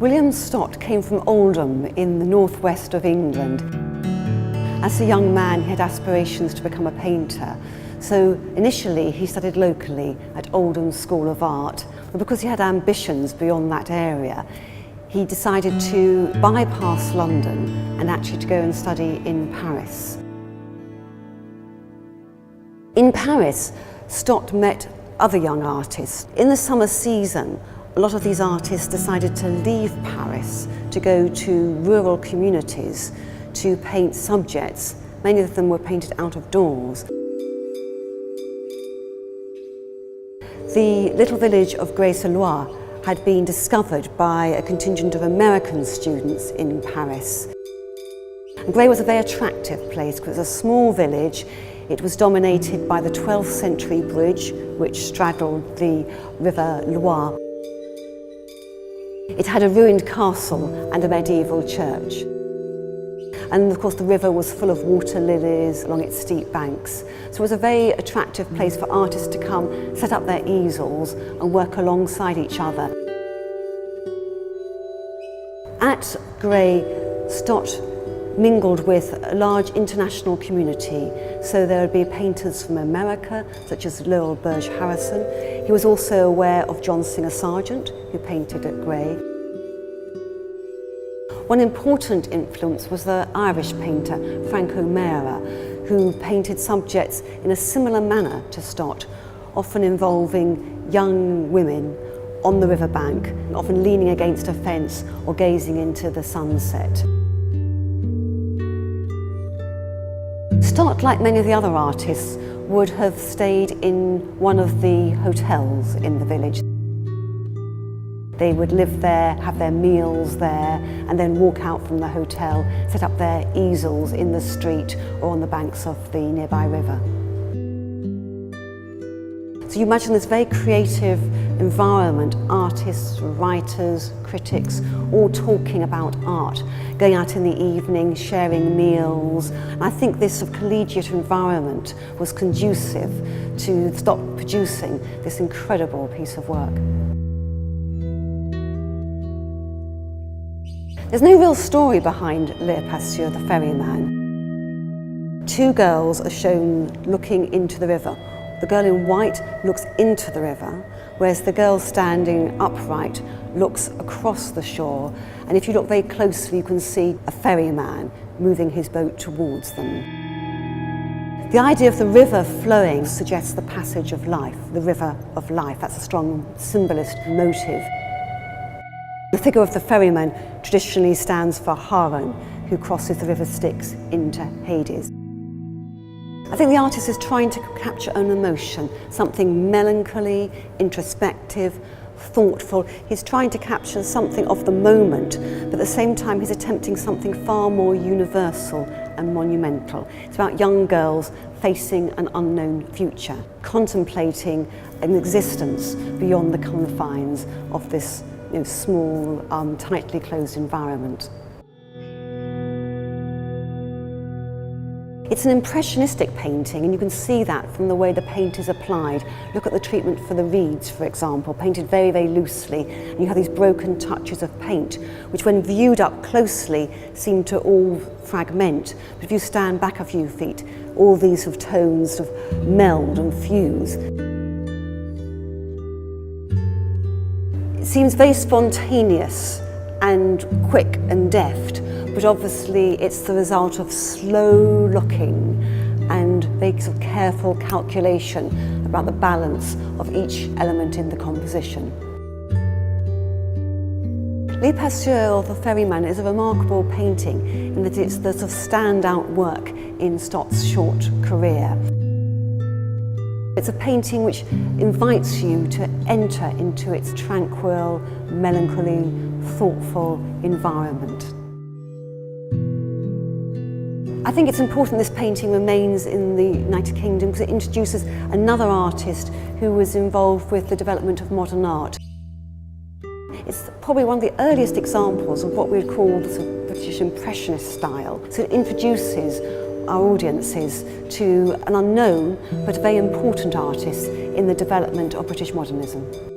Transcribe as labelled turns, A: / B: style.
A: William Stott came from Oldham in the northwest of England. As a young man, he had aspirations to become a painter. So initially he studied locally at Oldham School of Art, but because he had ambitions beyond that area, he decided to bypass London and actually to go and study in Paris. In Paris, Stott met other young artists. In the summer season, a lot of these artists decided to leave Paris to go to rural communities to paint subjects. Many of them were painted out of doors. The little village of Grez-sur-Loing had been discovered by a contingent of American students in Paris. And Grez was a very attractive place because it was a small village. It was dominated by the 12th century bridge which straddled the River Loire. It had a ruined castle and a medieval church. And of course the river was full of water lilies along its steep banks. So it was a very attractive place for artists to come, set up their easels and work alongside each other. At Grez, Stott mingled with a large international community. So there would be painters from America, such as Lowell Burge Harrison. He was also aware of John Singer Sargent, who painted at Grez. One important influence was the Irish painter Frank O'Meara, who painted subjects in a similar manner to Stott, often involving young women on the riverbank, often leaning against a fence or gazing into the sunset. Stott, like many of the other artists, would have stayed in one of the hotels in the village. They would live there, have their meals there, and then walk out from the hotel, set up their easels in the street or on the banks of the nearby river. So you imagine this very creative environment, artists, writers, critics, all talking about art, going out in the evening, sharing meals. And I think this sort of collegiate environment was conducive to Stott producing this incredible piece of work. There's no real story behind Passeur, the ferryman. Two girls are shown looking into the river. The girl in white looks into the river, whereas the girl standing upright looks across the shore. And if you look very closely, you can see a ferryman moving his boat towards them. The idea of the river flowing suggests the passage of life, the river of life. That's a strong symbolist motive. The figure of the ferryman traditionally stands for Haran, who crosses the river Styx into Hades. I think the artist is trying to capture an emotion, something melancholy, introspective, thoughtful. He's trying to capture something of the moment, but at the same time he's attempting something far more universal and monumental. It's about young girls facing an unknown future, contemplating an existence beyond the confines of this small, tightly closed environment. It's an impressionistic painting, and you can see that from the way the paint is applied. Look at the treatment for the reeds, for example, painted very, very loosely, and you have these broken touches of paint, which when viewed up closely seem to all fragment. But if you stand back a few feet, all these sort of tones sort of meld and fuse. It seems very spontaneous and quick and deft, but obviously it's the result of slow looking and very sort of careful calculation about the balance of each element in the composition. Les Passeurs, or the Ferryman, is a remarkable painting in that it's the sort of standout work in Stott's short career. It's a painting which invites you to enter into its tranquil, melancholy, thoughtful environment. I think it's important this painting remains in the United Kingdom because it introduces another artist who was involved with the development of modern art. It's probably one of the earliest examples of what we'd call the sort of British impressionist style. So it introduces our audiences to an unknown but very important artist in the development of British modernism.